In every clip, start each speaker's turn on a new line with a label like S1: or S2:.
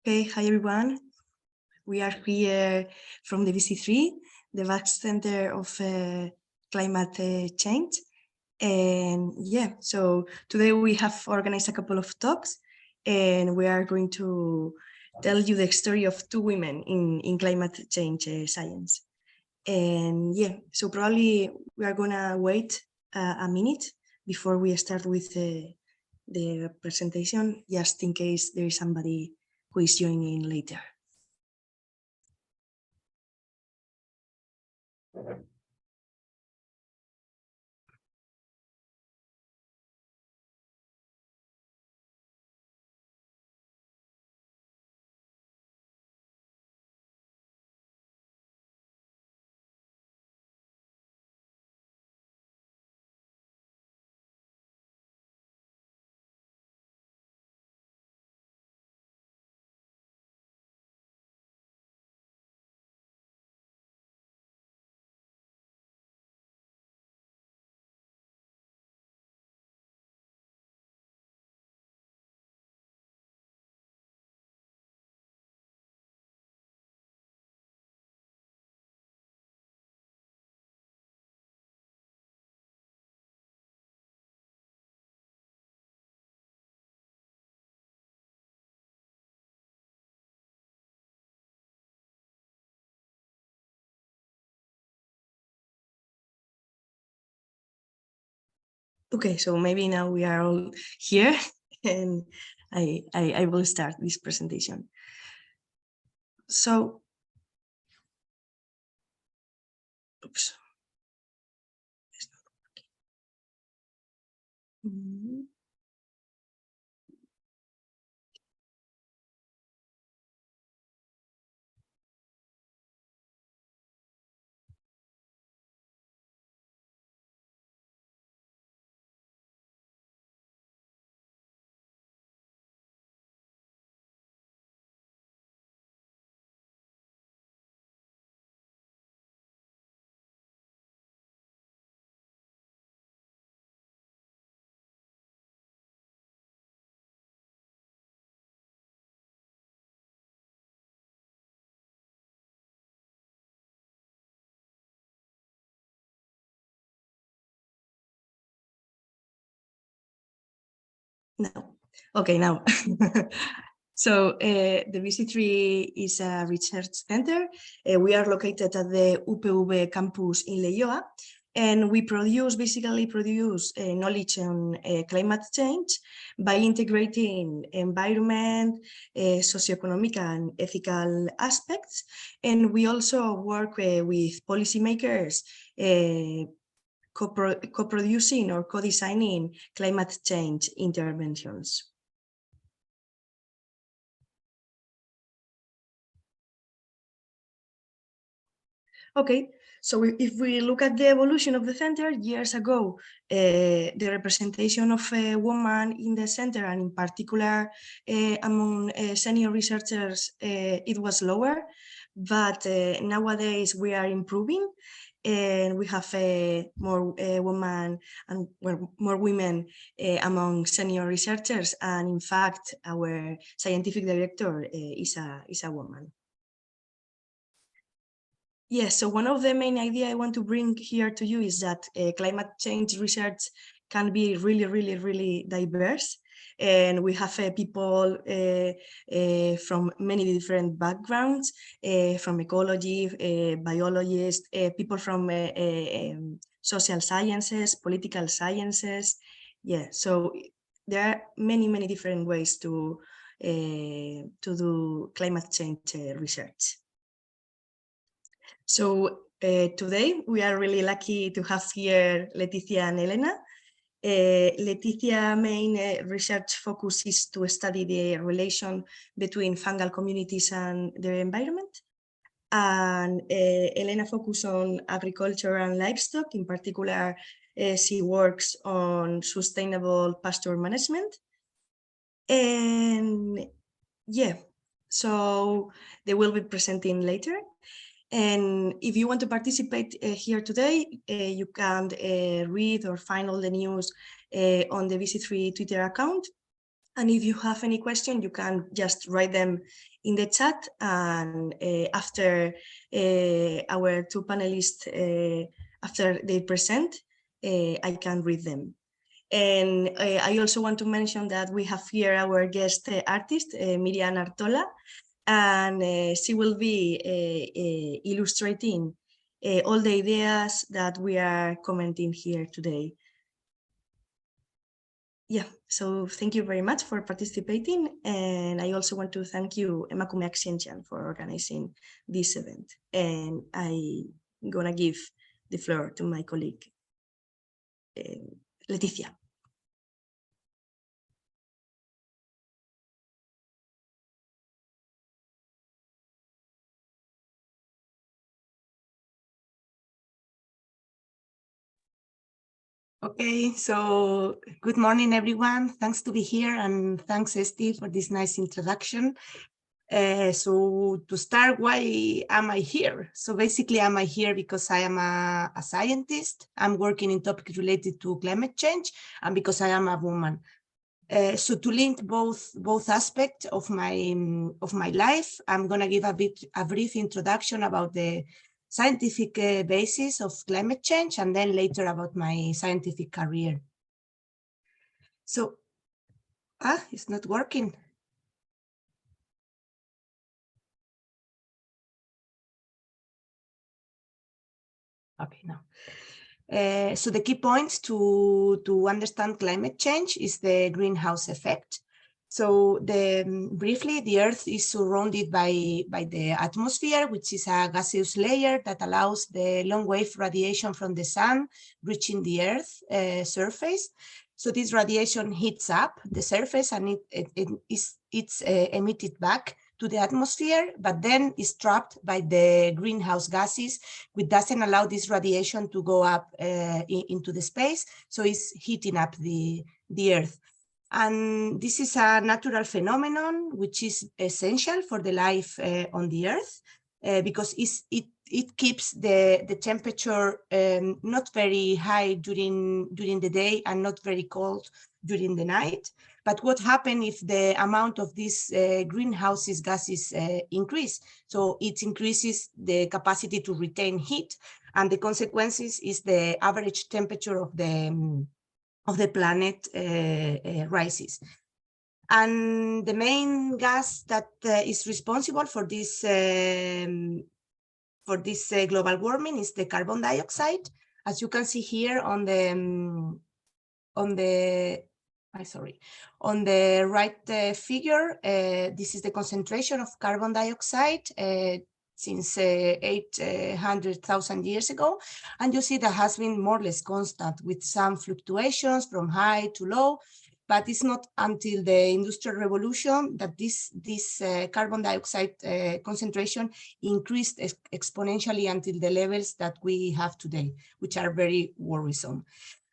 S1: Okay, hi everyone. We are here from the VC3, the VAX Center of Climate Change. And yeah, so today we have organized a couple of talks and we are going to tell you the story of two women in climate change science. And yeah, so probably we are gonna wait a minute before we start with the presentation, just in case there is somebody who is joining later. Okay, so maybe now we are all here and I will start this presentation. So, oops. No. Okay, now. So the VC3 is a research center. We are located at the UPV campus in Leioa, and we basically produce knowledge on climate change by integrating environment, socioeconomic and ethical aspects. And we also work with policymakers co-producing or co-designing climate change interventions. Okay, so if we look at the evolution of the center, years ago, the representation of a woman in the center, and in particular among senior researchers, it was lower, but nowadays we are improving. And we have more women and more women among senior researchers, and in fact, our scientific director is a woman. Yes, so one of the main ideas I want to bring here to you is that climate change research can be really diverse. And we have people from many different backgrounds, from ecology, biologists, people from social sciences, political sciences. Yeah, so there are many different ways to do climate change research. So today we are really lucky to have here Leticia and Elena. Leticia's main research focus is to study the relation between fungal communities and their environment. And Elena focuses on agriculture and livestock. In particular, she works on sustainable pasture management. And yeah, so they will be presenting later. And if you want to participate here today, you can read or find all the news on the VC3 Twitter account. And if you have any question, you can just write them in the chat, and after our two panelists, after they present, I can read them. And I also want to mention that we have here our guest artist, Miriam Artola, and she will be illustrating all the ideas that we are commenting here today. Yeah, so thank you very much for participating. And I also want to thank you, Emakume Axientzian, for organizing this event. And I'm gonna give the floor to my colleague, Leticia.
S2: Okay, so good morning, everyone. Thanks to be here, and thanks, Esti, for this nice introduction. So to start, why am I here? So basically, am I here because I am a scientist? I'm working in topics related to climate change, and because I am a woman. So to link both aspects of my life, I'm gonna give a brief introduction about the scientific basis of climate change, and then later about my scientific career. So, it's not working. Okay, now. So the key points to understand climate change is the greenhouse effect. So briefly, the Earth is surrounded by the atmosphere, which is a gaseous layer that allows the long-wave radiation from the sun reaching the Earth surface. So this radiation heats up the surface, and it's emitted back to the atmosphere, but then is trapped by the greenhouse gases, which doesn't allow this radiation to go up into the space. So it's heating up the Earth. And this is a natural phenomenon which is essential for the life on the Earth because it keeps the temperature not very high during the day and not very cold during the night. But what happens if the amount of these greenhouse gases increase? So it increases the capacity to retain heat, and the consequences is the average temperature of the planet rises. And the main gas that is responsible for this global warming is the carbon dioxide. As you can see here on the right figure, this is the concentration of carbon dioxide since 800,000 years ago. And you see that has been more or less constant with some fluctuations from high to low, but it's not until the Industrial Revolution that this carbon dioxide concentration increased exponentially until the levels that we have today, which are very worrisome.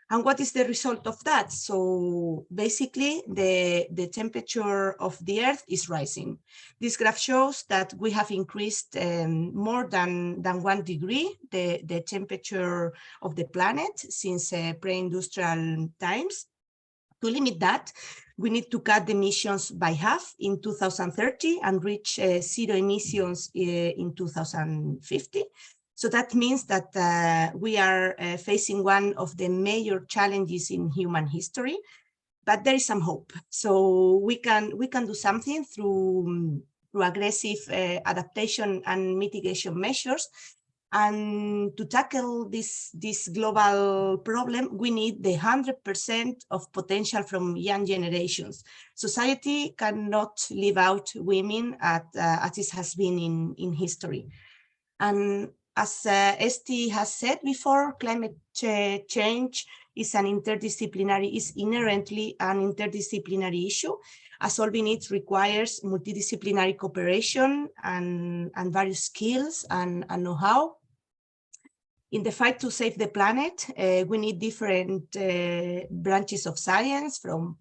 S2: And what is the result of that? So basically, the temperature of the Earth is rising. This graph shows that we have increased more than 1 degree, the temperature of the planet since pre-industrial times. To limit that, we need to cut the emissions by half in 2030 and reach zero emissions in 2050. So that means that we are facing one of the major challenges in human history, but there is some hope. So we can do something through aggressive adaptation and mitigation measures. And to tackle this global problem, we need the 100% of potential from young generations. Society cannot leave out women as it has been in history. And as Esti has said before, climate change is inherently an interdisciplinary issue, as solving it requires multidisciplinary cooperation and various skills and know-how. In the fight to save the planet, we need different branches of science, from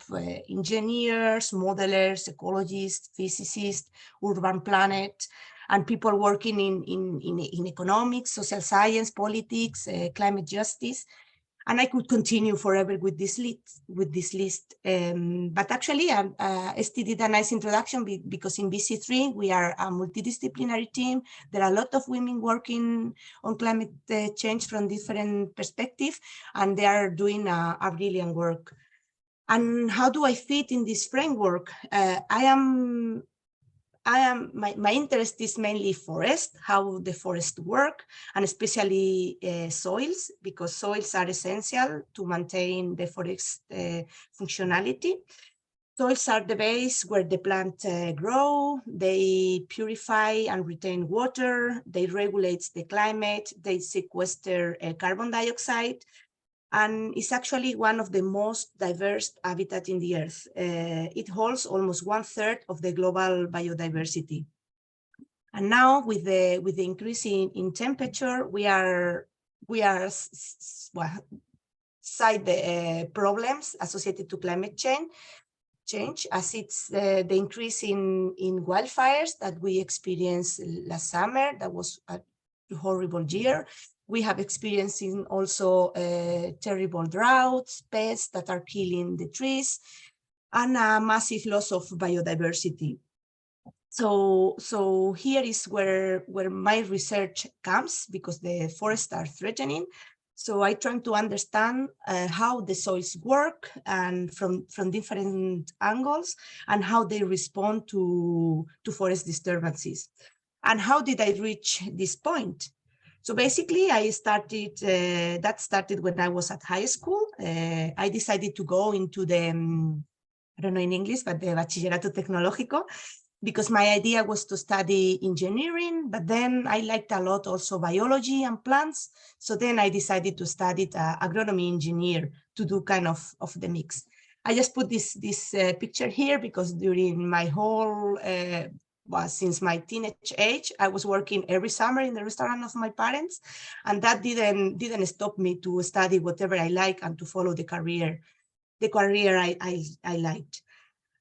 S2: engineers, modelers, ecologists, physicists, urban planet, and people working in economics, social science, politics, climate justice. And I could continue forever with this list. But actually, ST did a nice introduction because in BC3, we are a multidisciplinary team. There are a lot of women working on climate change from different perspectives, and they are doing a brilliant work. And how do I fit in this framework? My interest is mainly forest, how the forest work, and especially soils, because soils are essential to maintain the forest functionality. Soils are the base where the plant grow, they purify and retain water, they regulate the climate, they sequester carbon dioxide, and it's actually one of the most diverse habitats in the earth. It holds almost 1/3 of the global biodiversity. And now with the increase in temperature, we are side the problems associated to climate change, as it's the increase in wildfires that we experienced last summer. That was a horrible year. We have experiencing also terrible droughts, pests that are killing the trees, and a massive loss of biodiversity. So here is where my research comes, because the forests are threatening. So I try to understand how the soils work, and from different angles, and how they respond to forest disturbances. And how did I reach this point? So basically, I started, that started when I was at high school. I decided to go into the, I don't know in English, but the Bachillerato Tecnológico, because my idea was to study engineering, but then I liked a lot also biology and plants. So then I decided to study agronomy engineer to do kind of the mix. I just put this picture here because during my whole, since my teenage age, I was working every summer in the restaurant of my parents, and that didn't stop me to study whatever I like and to follow the career I liked.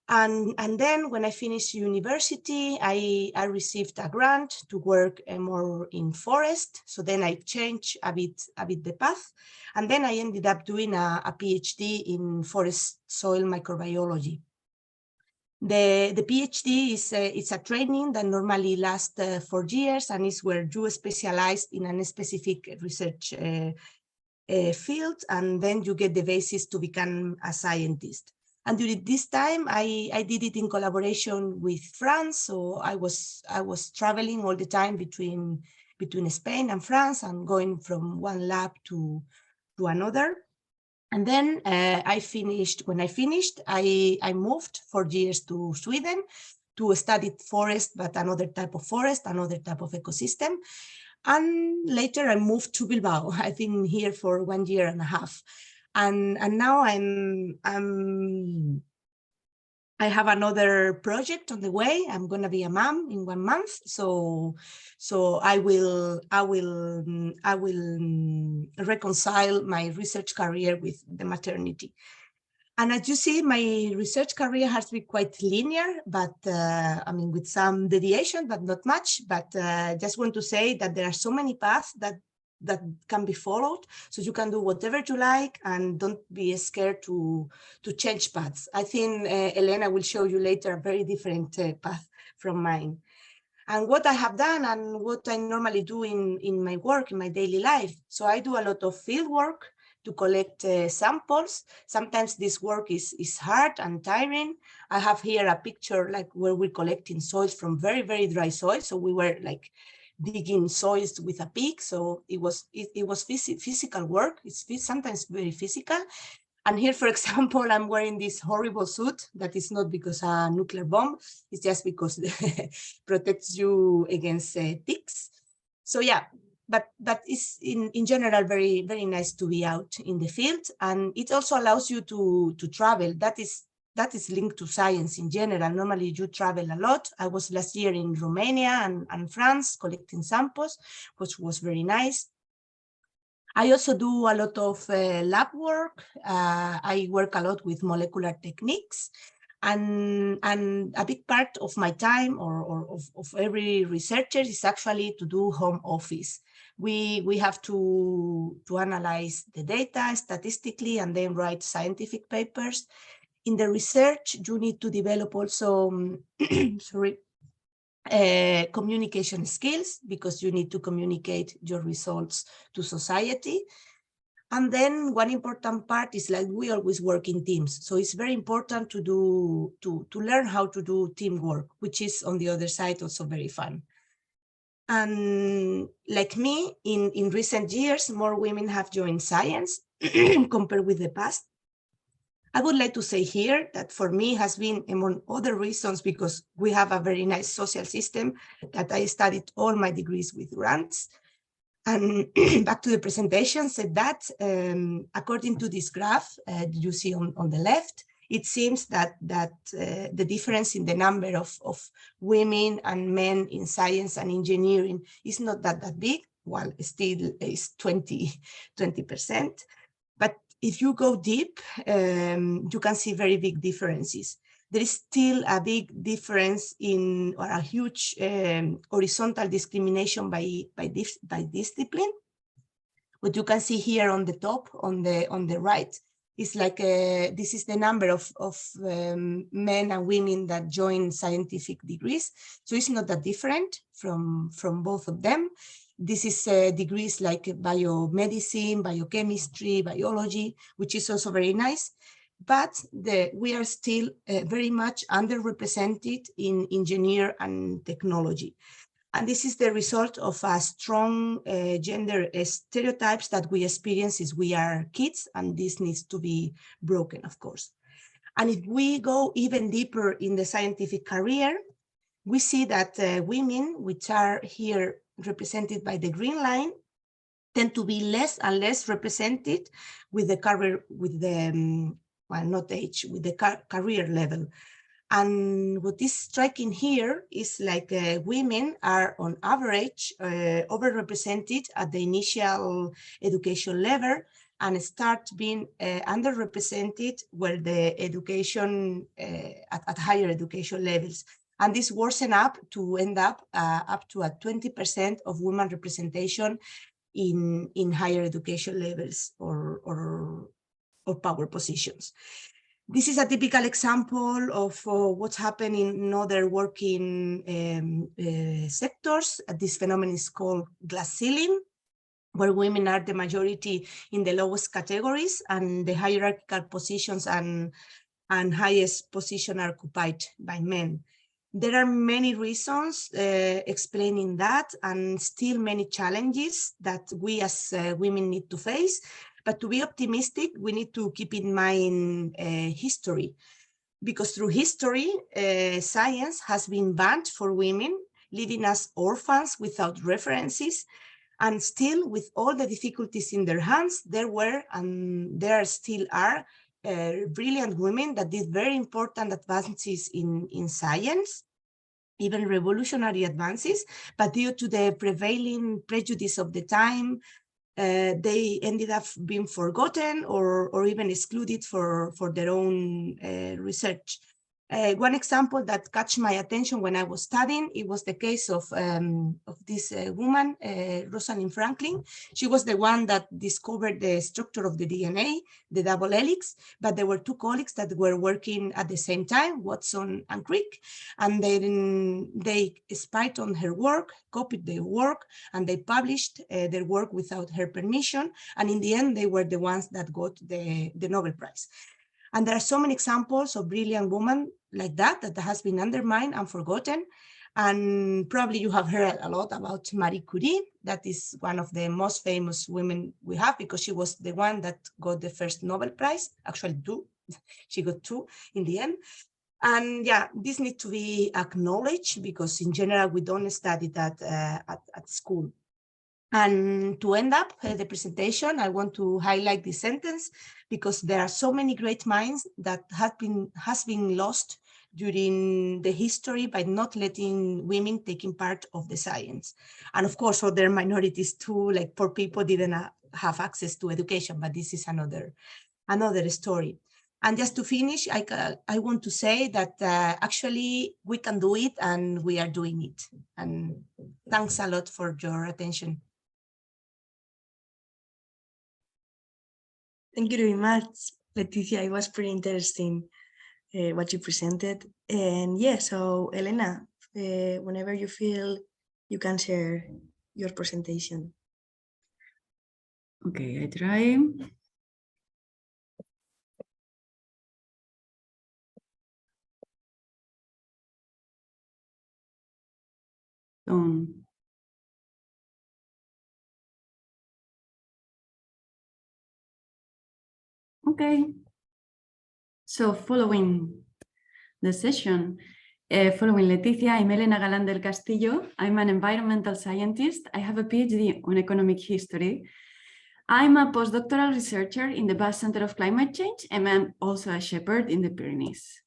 S2: And then when I finished university, I received a grant to work more in forest. So then I changed a bit the path. And then I ended up doing a PhD in forest soil microbiology. The PhD is it's a training that normally lasts 4 years, and is where you specialize in a specific research field, and then you get the basis to become a scientist. And during this time, I did it in collaboration with France. So I was traveling all the time between Spain and France, and going from one lab to another. And then when I finished, I moved for years to Sweden to study forest, but another type of forest, another type of ecosystem. And later I moved to Bilbao. I've been here for 1.5 years. And now I have another project on the way. I'm going to be a mom in 1 month. So I will reconcile my research career with the maternity. And as you see, my research career has been quite linear, but I mean, with some deviation, but not much. But just want to say that there are so many paths that can be followed. So you can do whatever you like, and don't be scared to change paths. I think Elena will show you later a very different path from mine. And what I have done, and what I normally do in my work, in my daily life. So I do a lot of field work to collect samples. Sometimes this work is hard and tiring. I have here a picture like where we're collecting soils from very, very dry soil. So we were like digging soils with a pick. So it was physical work. It's sometimes very physical. And here, for example, I'm wearing this horrible suit that is not because a nuclear bomb. It's just because it protects you against ticks. So yeah, but it's in general very, very nice to be out in the field. And it also allows you to travel. That is linked to science in general. Normally you travel a lot. I was last year in Romania and France collecting samples, which was very nice. I also do a lot of lab work. I work a lot with molecular techniques. And a big part of my time, or of every researcher, is actually to do home office. We have to analyze the data statistically and then write scientific papers. In the research, you need to develop also, communication skills, because you need to communicate your results to society. And then one important part is, like, we always work in teams. So it's very important to learn how to do teamwork, which is on the other side also very fun. And like me, in recent years, more women have joined science compared with the past. I would like to say here that for me has been, among other reasons, because we have a very nice social system, that I studied all my degrees with grants. And back to the presentation, said that according to this graph you see on the left, it seems that the difference in the number of women and men in science and engineering is not that big. Well, still is 20%. But if you go deep, you can see very big differences. There is still a big difference in, or a huge horizontal discrimination by discipline. What you can see here on the top, on the right, is like this is the number of men and women that join scientific degrees. So it's not that different from both of them. This is degrees like biomedicine, biochemistry, biology, which is also very nice. But we are still very much underrepresented in engineer and technology. And this is the result of a strong gender stereotypes that we experience since we are kids, and this needs to be broken, of course. And if we go even deeper in the scientific career, we see that women, which are here represented by the green line, tend to be less and less represented with the career, with the well, not age, with the career level. And what is striking here is, like, women are on average overrepresented at the initial education level, and start being underrepresented where the education at higher education levels. And this worsen up to end up to a 20% of women representation in higher education levels or power positions. This is a typical example of what's happening in other working sectors. This phenomenon is called glass ceiling, where women are the majority in the lowest categories, and the hierarchical positions and highest position are occupied by men. There are many reasons explaining that, and still many challenges that we as women need to face. But to be optimistic, we need to keep in mind history, because through history, science has been banned for women, leaving us orphans without references. And still, with all the difficulties in their hands, there were, and there still are, brilliant women that did very important advances in science, even revolutionary advances, but due to the prevailing prejudice of the time, they ended up being forgotten or even excluded for their own research. One example that caught my attention when I was studying, it was the case of this woman, Rosalind Franklin. She was the one that discovered the structure of the DNA, the double helix, but there were two colleagues that were working at the same time, Watson and Crick, and then they spied on her work, copied their work, and they published their work without her permission, and in the end, they were the ones that got the Nobel Prize. And there are so many examples of brilliant women like that has been undermined and forgotten. And probably you have heard a lot about Marie Curie. That is one of the most famous women we have, because she was the one that got the first Nobel Prize, actually two. She got two in the end. And yeah, this needs to be acknowledged, because in general, we don't study that at school. And to end up the presentation, I want to highlight this sentence, because there are so many great minds that has been lost during the history by not letting women taking part of the science. And of course, other minorities too, like poor people didn't have access to education, but this is another story. And just to finish, I want to say that actually we can do it, and we are doing it. And thanks a lot for your attention.
S1: Thank you very much, Leticia. It was pretty interesting what you presented. And yeah, so Elena, whenever you feel, you can share your presentation.
S3: Okay, I try. Okay. So following the session, following Leticia, I'm Elena Galán del Castillo. I'm an environmental scientist. I have a PhD on economic history. I'm a postdoctoral researcher in the Basque Center of Climate Change, and I'm also a shepherd in the Pyrenees.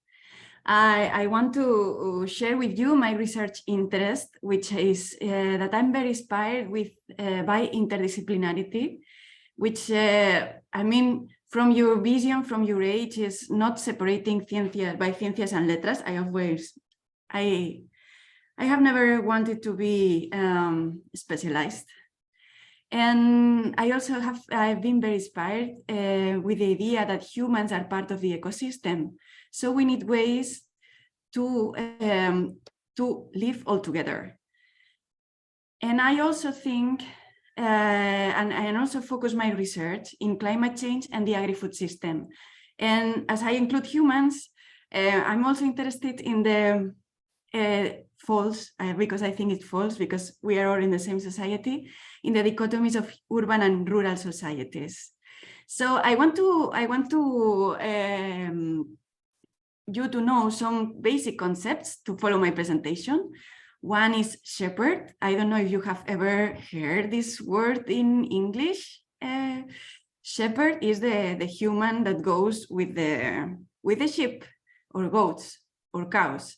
S3: I want to share with you my research interest, which is that I'm very inspired by interdisciplinarity, which I mean, from your vision, from your age, is not separating ciencias and letras. I have never wanted to be specialized. And I've been very inspired with the idea that humans are part of the ecosystem. So we need ways to live all together. And I also think, and I also focus my research in climate change and the agri-food system. And as I include humans, I'm also interested in the false, because I think it's false, because we are all in the same society, in the dichotomies of urban and rural societies. So I want you to know some basic concepts to follow my presentation. One is shepherd. I don't know if you have ever heard this word in English. Shepherd is the human that goes with the sheep or goats or cows.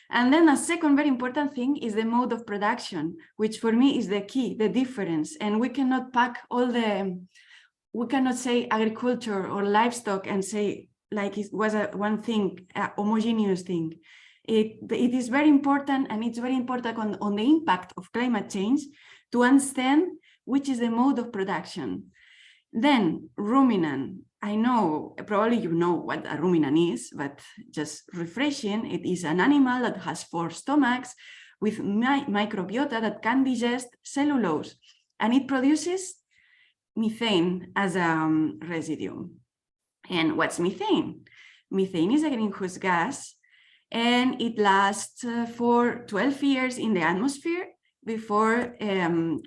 S3: And then a second very important thing is the mode of production, which for me is the key, the difference. And we cannot we cannot say agriculture or livestock and say like it was one thing, a homogeneous thing. It is very important, and it's very important on the impact of climate change to understand which is the mode of production. Then ruminant. I know, probably you know what a ruminant is, but just refreshing, it is an animal that has 4 stomachs with microbiota that can digest cellulose, and it produces methane as a residue. And what's methane? Methane is a greenhouse gas, and it lasts for 12 years in the atmosphere before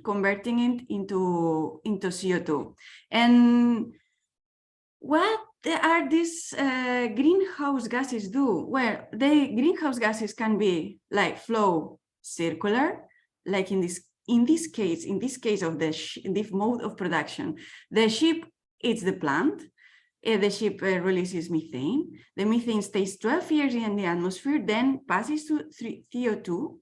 S3: converting it into CO2. And what are these greenhouse gases do? Well, the greenhouse gases can be like flow circular, like in this case of this mode of production, the sheep eats the plant. The sheep releases methane. The methane stays 12 years in the atmosphere, then passes to CO2.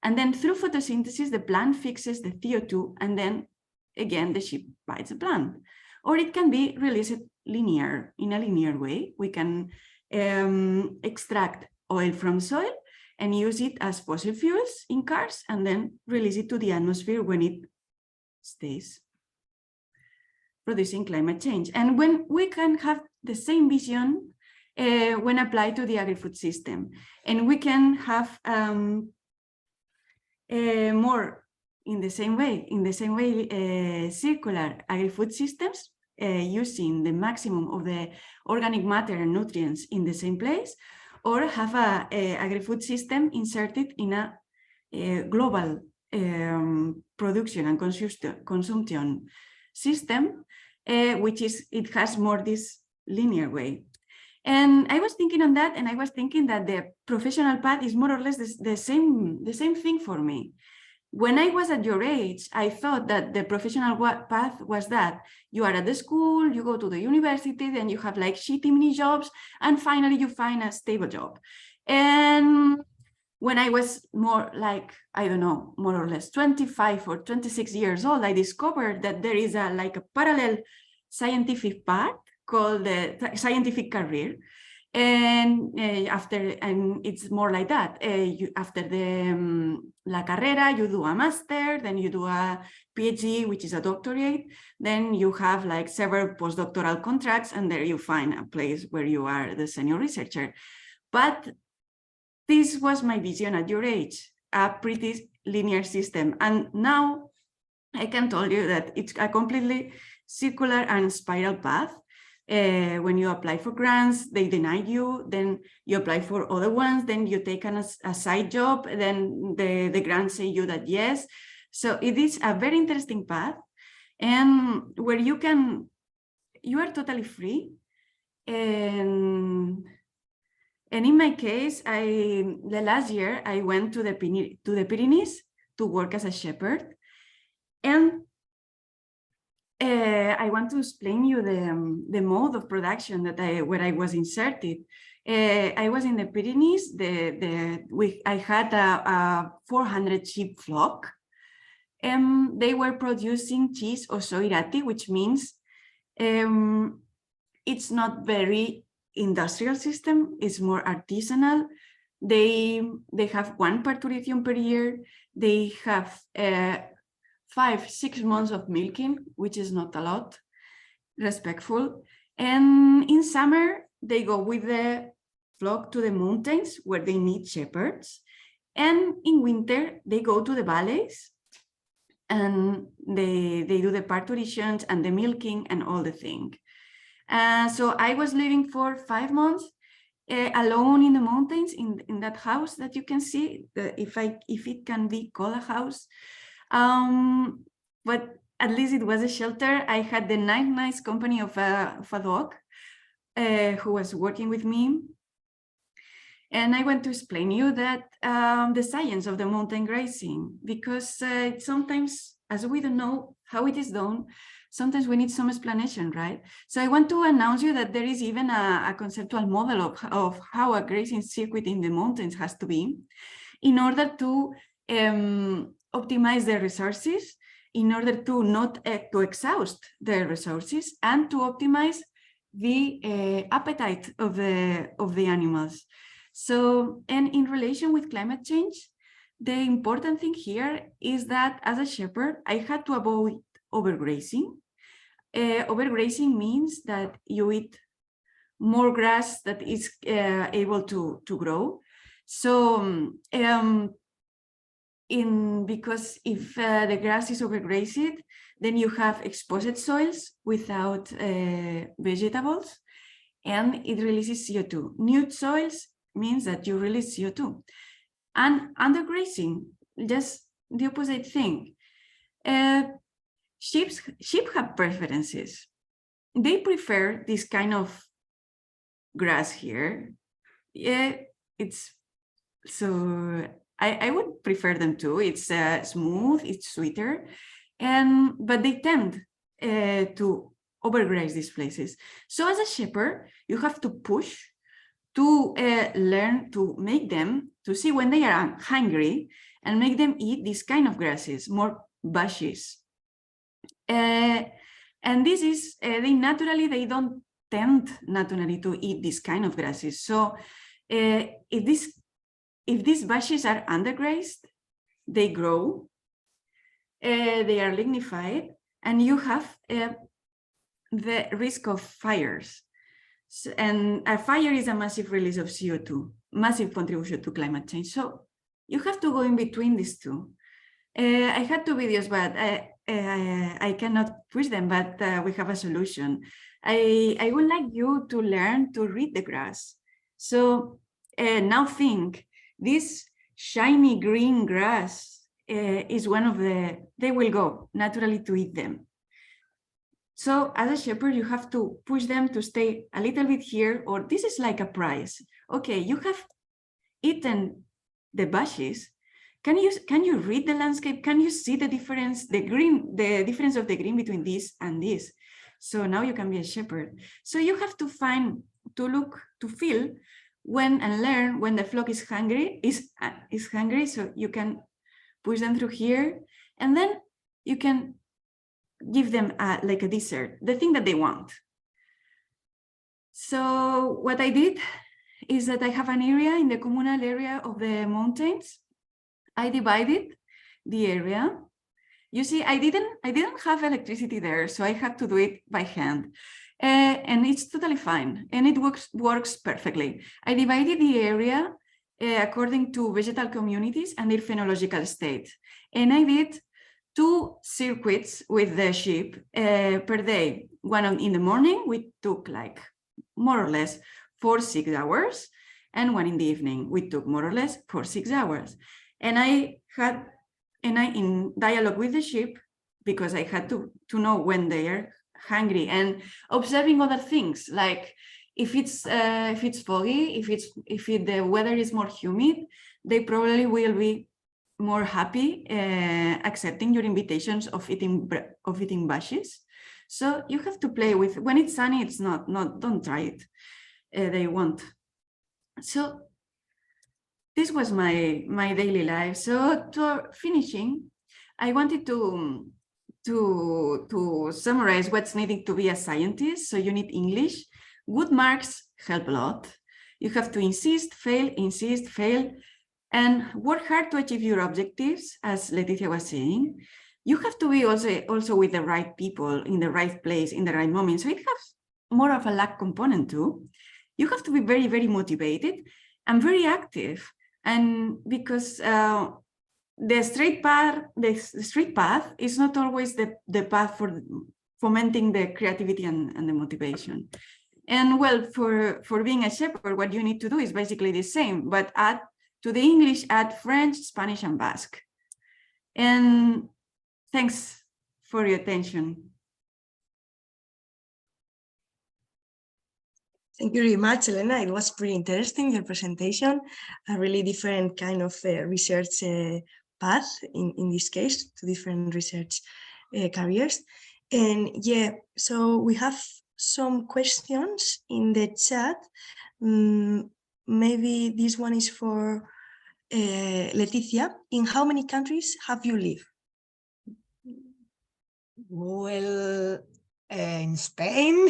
S3: And then through photosynthesis, the plant fixes the CO2, and then again, the sheep bites the plant. Or it can be released in a linear way. We can extract oil from soil and use it as fossil fuels in cars, and then release it to the atmosphere when it stays producing climate change. And when we can have the same vision when applied to the agri-food system, and we can have more in the same way circular agri-food systems using the maximum of the organic matter and nutrients in the same place, or have a agri-food system inserted in a global production and consumption system, it has more this linear way. And I was thinking on that, and I was thinking that the professional path is more or less the same thing for me. When I was at your age, I thought that the professional path was that you are at the school, you go to the university, then you have like shitty mini jobs, and finally you find a stable job. And when I was more like, I don't know, more or less 25 or 26 years old, I discovered that there is a parallel scientific path called the scientific career. And it's more like that. After the la carrera, you do a master, then you do a PhD, which is a doctorate. Then you have like several postdoctoral contracts, and there you find a place where you are the senior researcher. But this was my vision at your age, a pretty linear system. And now I can tell you that it's a completely circular and spiral path. When you apply for grants, they deny you, then you apply for other ones, then you take a side job, then the grants say you that yes. So it is a very interesting path, and where you are totally free. And in my case, the last year I went to the Pyrenees to work as a shepherd. And I want to explain you the mode of production where I was inserted. I was in the Pyrenees. I had a 400 sheep flock, and they were producing cheese Osso-Iraty, which means it's not very industrial system. It's more artisanal. They have 1 parturition per year. They have 5-6 months of milking, which is not a lot, respectful. And in summer, they go with the flock to the mountains where they need shepherds. And in winter, they go to the valleys and they do the parturitions and the milking and all the thing. So I was living for 5 months alone in the mountains in that house that you can see, if it can be called a house. But at least it was a shelter. I had the nice company of a dog who was working with me. And I want to explain you that the science of the mountain grazing, because sometimes, as we don't know how it is done, sometimes we need some explanation, right? So I want to announce you that there is even a conceptual model of how a grazing circuit in the mountains has to be in order to optimize the resources, in order to not to exhaust the resources, and to optimize the appetite of the animals. So, and in relation with climate change, the important thing here is that as a shepherd, I had to avoid overgrazing. Overgrazing means that you eat more grass that is able to grow. So, because if the grass is overgrazed, then you have exposed soils without vegetables, and it releases CO2. Nude soils means that you release CO2. And undergrazing, just the opposite thing. Sheep have preferences. They prefer this kind of grass here. Yeah, it's so I would prefer them too. It's smooth, it's sweeter, but they tend to overgraze these places. So as a shepherd, you have to push to learn to make them, to see when they are hungry and make them eat these kind of grasses, more bushes. And this is, they don't tend naturally to eat this kind of grasses. So if these bushes are undergrazed, they grow, they are lignified, and you have the risk of fires. So, and a fire is a massive release of CO2, massive contribution to climate change. So you have to go in between these two. I had 2 videos, but I cannot push them, but we have a solution. I would like you to learn to read the grass. So now think, this shiny green grass is one of they will go naturally to eat them. So as a shepherd, you have to push them to stay a little bit here, or this is like a prize. Okay, you have eaten the bushes. Can you read the landscape? Can you see the difference, the difference of the green between this and this? So now you can be a shepherd. So you have to look, to feel when and learn when the flock is hungry, is hungry, so you can push them through here, and then you can give them like a dessert, the thing that they want. So what I did is that I have an area in the communal area of the mountains. I divided the area. You see, I didn't have electricity there, so I had to do it by hand. And it's totally fine, and it works perfectly. I divided the area according to vegetal communities and their phenological state. And I did 2 circuits with the sheep per day. One in the morning, we took like more or less 4-6 hours, and one in the evening, we took more or less 4-6 hours. And I in dialogue with the sheep, because I had to know when they are hungry, and observing other things, like if it's foggy, if the weather is more humid, they probably will be more happy accepting your invitations of eating bushes. So you have to play with. When it's sunny, it's not don't try it. They won't. So this was my daily life. So to finishing, I wanted to summarize what's needed to be a scientist. So you need English. Good marks help a lot. You have to insist, fail, and work hard to achieve your objectives, as Leticia was saying. You have to be also with the right people in the right place in the right moment. So it has more of a luck component too. You have to be very, very motivated and very active. And because the straight path is not always the path for fomenting the creativity and the motivation. And well, for being a shepherd, what you need to do is basically the same, but add to the English, add French, Spanish, and Basque. And thanks for your attention.
S1: Thank you very much, Elena. It was pretty interesting, your presentation, a really different kind of research path, in this case, to different research careers. And yeah, so we have some questions in the chat. Maybe this one is for Leticia. In how many countries have you lived?
S2: Well, in Spain.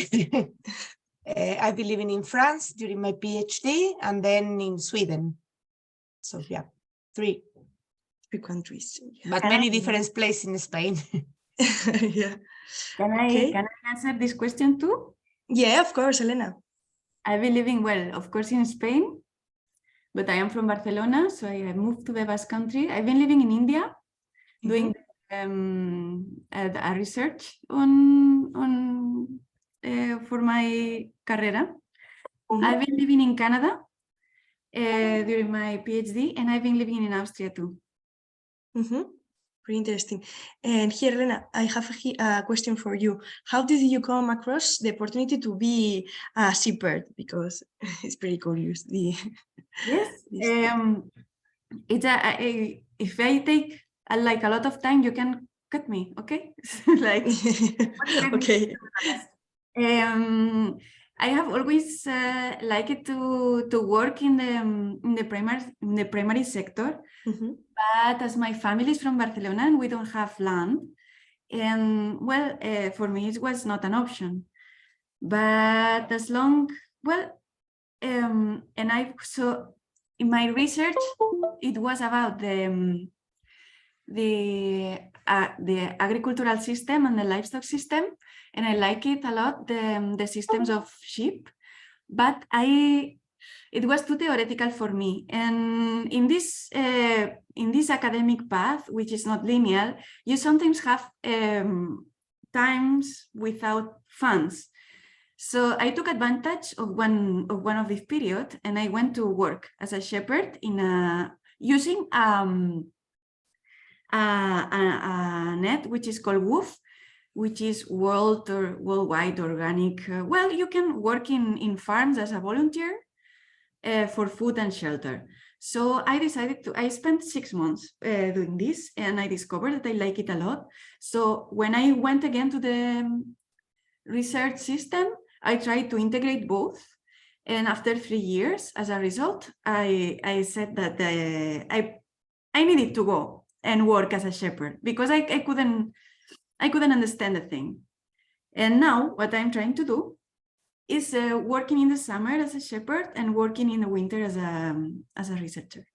S2: I've been living in France during my PhD, and then in Sweden. So yeah, 3
S1: countries.
S2: but many different places in Spain.
S1: Yeah.
S3: Can I answer this question too?
S1: Yeah, of course, Elena.
S3: I've been living, well, of course, in Spain, but I am from Barcelona, so I moved to the Basque Country. I've been living in India, doing a research on for my carrera. I've been living in Canada during my PhD, and I've been living in Austria too.
S1: Pretty interesting. And here, Elena, I have a question for you. How did you come across the opportunity to be a shepherd? Because it's pretty curious.
S3: Yes, it's if I take like a lot of time, you can cut me, okay? Like,
S1: okay.
S3: I have always liked to work in the primary sector, but as my family is from Barcelona and we don't have land, and well, for me it was not an option. But as long, well, and so in my research it was about the agricultural system and the livestock system, and I like it a lot, the systems of sheep, but it was too theoretical for me. And in this academic path, which is not linear, you sometimes have times without funds. So I took advantage of one of this period, and I went to work as a shepherd in using a net which is called WOOF, which is worldwide organic. Well, you can work in farms as a volunteer for food and shelter. So I decided I spent 6 months doing this, and I discovered that I like it a lot. So when I went again to the research system, I tried to integrate both. And after 3 years, as a result, I said that I needed to go and work as a shepherd, because I couldn't understand the thing. And now what I'm trying to do is working in the summer as a shepherd and working in the winter as a researcher.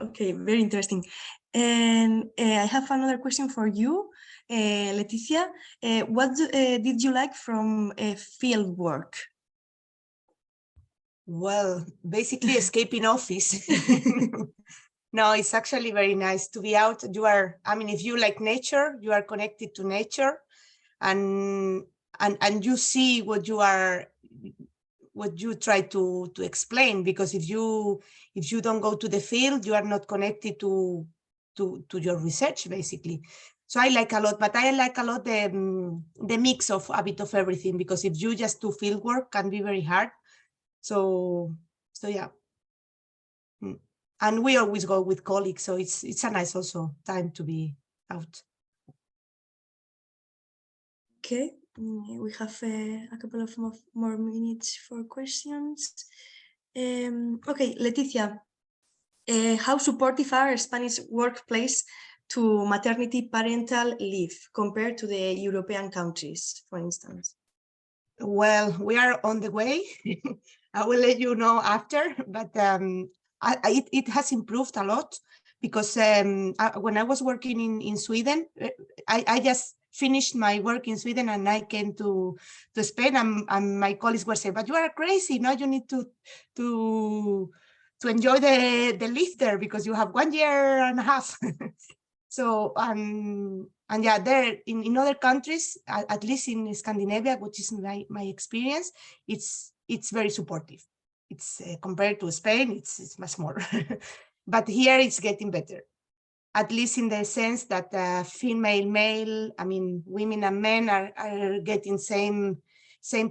S1: Okay, very interesting. And I have another question for you, Leticia. What did you like from field work?
S2: Well, basically escaping office. No, it's actually very nice to be out. I mean, if you like nature, you are connected to nature, and you see what you try to explain, because if you don't go to the field, you are not connected to your research, basically. So I like a lot, but I like a lot the mix of a bit of everything, because if you just do field work, can be very hard. So yeah. And we always go with colleagues, so it's a nice also time to be out.
S1: Okay, we have a couple of more minutes for questions. Okay, Leticia, how supportive are Spanish workplace to maternity parental leave compared to the European countries, for instance?
S2: Well, we are on the way. I will let you know after, but it has improved a lot, because when I was working in Sweden, I just finished my work in Sweden and I came to Spain, and my colleagues were saying, but you are crazy, no, you need to enjoy the leave there, because you have 1 year and a half. So, and yeah, there in other countries, at least in Scandinavia, which is my experience, it's very supportive. It's compared to Spain, it's much more. But here it's getting better, at least in the sense that female, male, I mean, women and men are getting same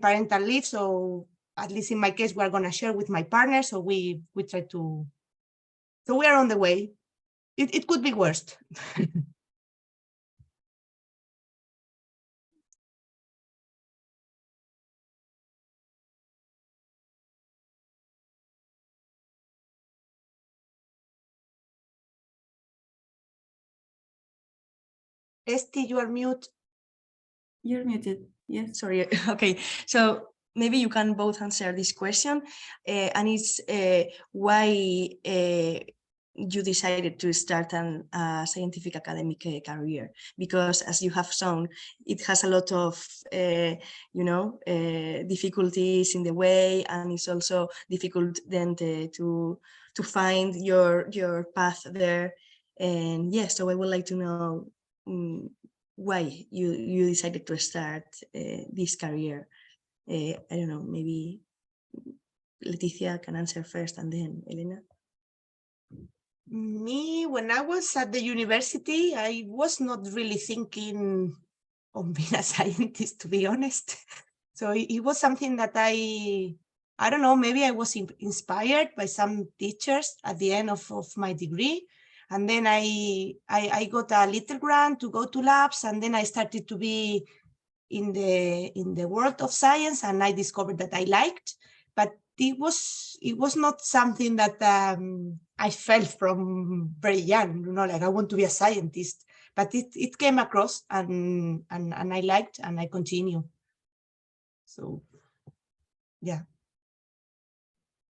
S2: parental leave. So at least in my case, we're going to share with my partner. So we try to, so we are on the way. It could be worse. Esti, you are mute.
S3: You're muted. Yes.
S1: Sorry. Okay. So maybe you can both answer this question, and it's why you decided to start a scientific academic career, because as you have shown, it has a lot of difficulties in the way, and it's also difficult then to find your path there. And yes, so I would like to know why you decided to start this career. I don't know, maybe Leticia can answer first and then Elena.
S2: Me, when I was at the university, I was not really thinking on being a scientist, to be honest. So it was something that I don't know, maybe I was inspired by some teachers at the end of my degree. And then I got a little grant to go to labs, and then I started to be in the world of science, and I discovered that I liked, but it was not something that I felt from very young, like I want to be a scientist, but it came across, and I liked, and I continue. So yeah.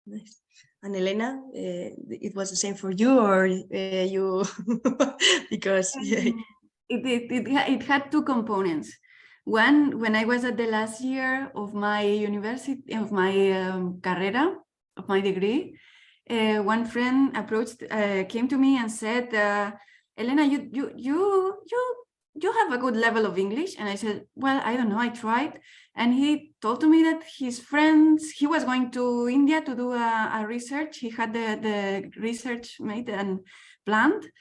S1: Nice. And Elena, it was the same for you, or you because
S3: it had two components. One, when I was at the last year of my university, of my carrera, of my degree, one friend came to me and said, Elena, you have a good level of English. And I said, well, I don't know, I tried. And he told to me that his friends, he was going to India to do a research. He had the research made and planned.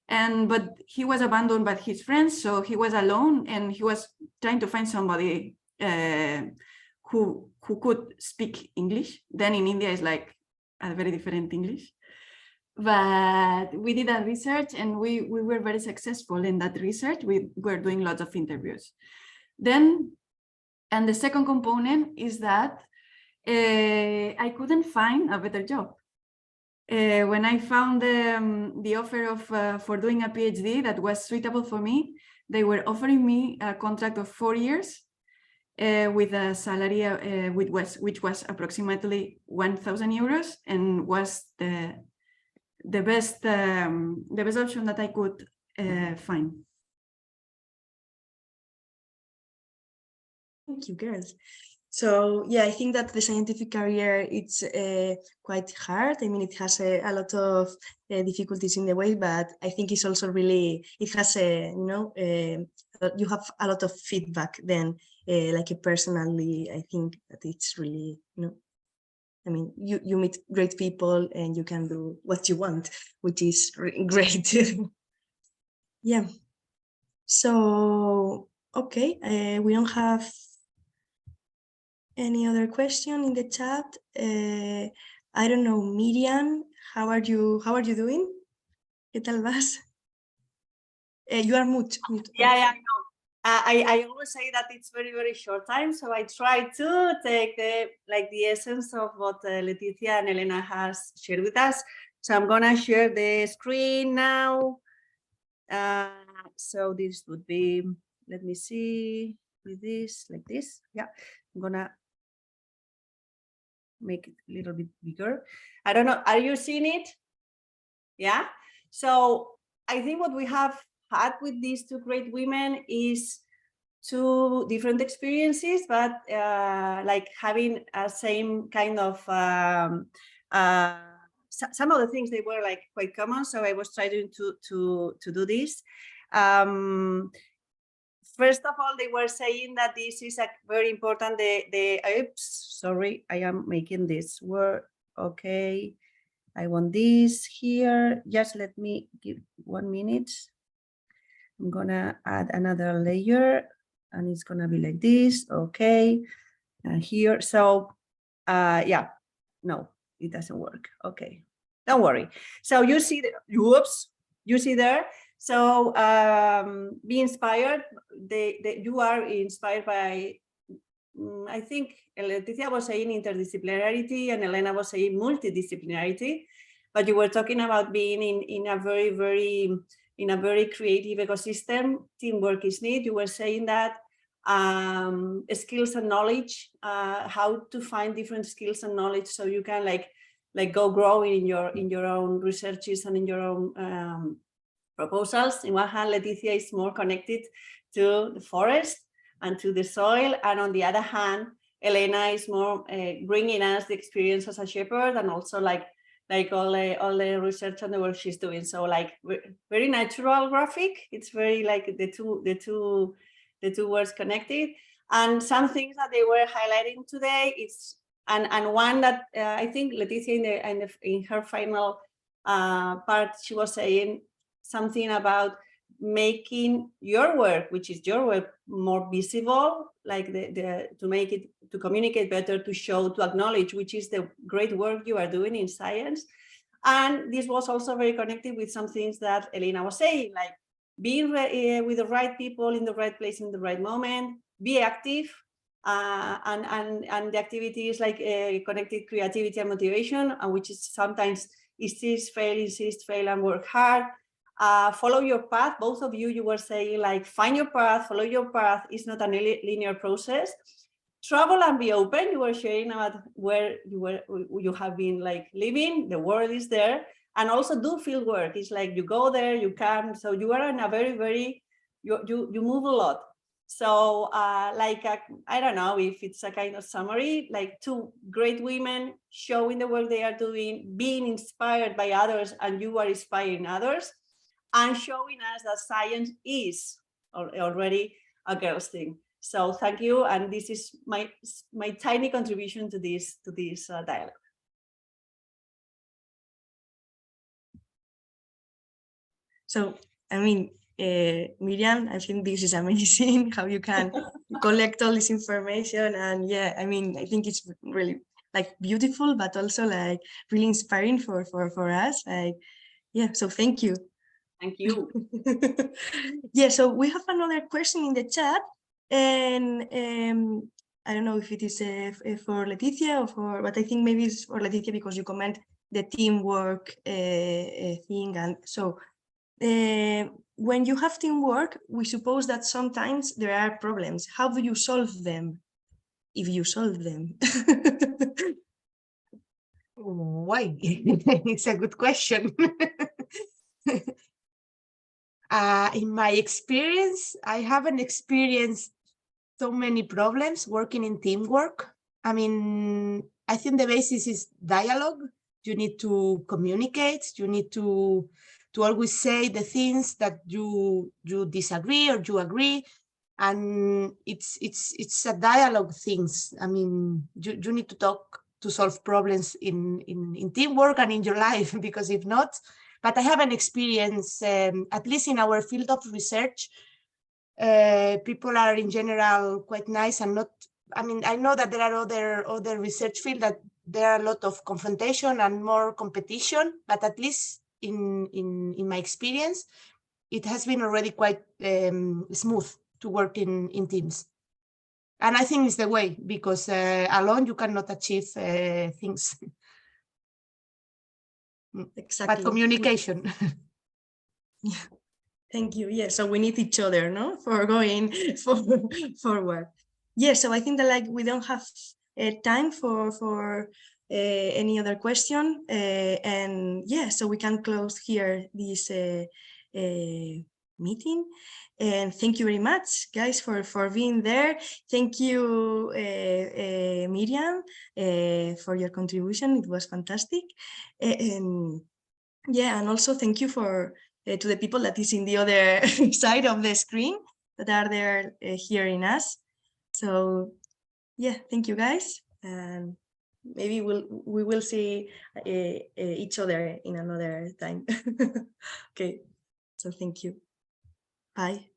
S3: But he was abandoned by his friends, so he was alone, and he was trying to find somebody who could speak English. Then in India is like a very different English. But we did a research, and we were very successful in that research. We were doing lots of interviews. Then, and the second component is that I couldn't find a better job. When I found the offer of for doing a PhD that was suitable for me, they were offering me a contract of 4 years with a salary which was approximately 1,000 euros, and was the best option that I could find.
S1: Thank you, girls. So yeah, I think that the scientific career, it's quite hard. I mean, it has a lot of difficulties in the way, but I think it's also really, it has you have a lot of feedback then, personally, I think that it's really, I mean, you meet great people and you can do what you want, which is great. Yeah. So, okay, we don't have any other question in the chat? I don't know, Miriam, how are you doing? ¿Qué tal vas? You are mute.
S4: Yeah, no. I always say that it's very short time, so I try to take the essence of what Leticia and Elena has shared with us. So I'm gonna share the screen now. So this would be, let me see, with this, like this. Yeah, I'm gonna make it a little bit bigger. I don't know, are you seeing it? Yeah. So I think what we have had with these two great women is two different experiences, but like having a same kind of some of the things, they were like quite common. So I was trying to do this. First of all, they were saying that this is a very important, oops, sorry, I am making this word. Okay, I want this here. Just let me give 1 minute. I'm gonna add another layer and it's gonna be like this. Okay, here. So yeah, no, it doesn't work. Okay, don't worry. So you see, whoops, you see there. So be inspired. You are inspired by, I think Leticia was saying interdisciplinarity and Elena was saying multidisciplinarity, but you were talking about being in a very creative ecosystem. Teamwork is needed. You were saying that skills and knowledge, how to find different skills and knowledge so you can like go growing in your own researches and in your own proposals. In one hand, Leticia is more connected to the forest and to the soil, and on the other hand, Elena is more bringing us the experience as a shepherd, and also like all the research and the work she's doing. So like very natural graphic. It's very like the two words connected. And some things that they were highlighting today, it's and one that I think Leticia in her final part, she was saying something about making your work, which is your work, more visible, like to communicate better, to show, to acknowledge, which is the great work you are doing in science. And this was also very connected with some things that Elena was saying, like being with the right people in the right place in the right moment, be active, and the activities like connected creativity and motivation, which is sometimes insist, fail, and work hard. Follow your path. Both of you were saying like find your path, follow your path. It's not a linear process. Travel and be open. You were sharing about where you have been like living. The world is there, and also do field work. It's like you go there, you can. So you are in a very you move a lot. So I don't know if it's a kind of summary, like two great women showing the work they are doing, being inspired by others, and you are inspiring others, and showing us that science is already a girl's thing. So thank you, and this is my tiny contribution to this dialogue.
S1: So I mean, Miriam, I think this is amazing how you can collect all this information, and yeah, I mean, I think it's really like beautiful, but also like really inspiring for us. Like, yeah, so thank you.
S4: Thank you.
S1: Yeah, so we have another question in the chat, and I don't know if it is for Leticia but I think maybe it's for Leticia because you comment the teamwork thing, and so when you have teamwork, we suppose that sometimes there are problems. How do you solve them? If you solve them.
S2: Why? It's a good question. In my experience, I haven't experienced so many problems working in teamwork. I mean, I think the basis is dialogue. You need to communicate. You need to always say the things that you disagree or you agree. And it's a dialogue things. I mean, you need to talk to solve problems in teamwork and in your life, because if not, but I have an experience, at least in our field of research, people are in general quite nice and not, I mean, I know that there are other research fields that there are a lot of confrontation and more competition, but at least in my experience, it has been already quite smooth to work in teams. And I think it's the way, because alone you cannot achieve things.
S1: Exactly.
S2: But communication.
S1: Thank you. Yeah, so we need each other, no, for going forward. Yeah, so I think that like we don't have time for any other question, and yeah, so we can close here this meeting. And thank you very much, guys, for being there. Thank you, Miriam, for your contribution. It was fantastic. Yeah, and also thank you for to the people that is in the other side of the screen that are there hearing us. So yeah, thank you guys, and maybe we will see each other in another time. Okay, so thank you. Bye.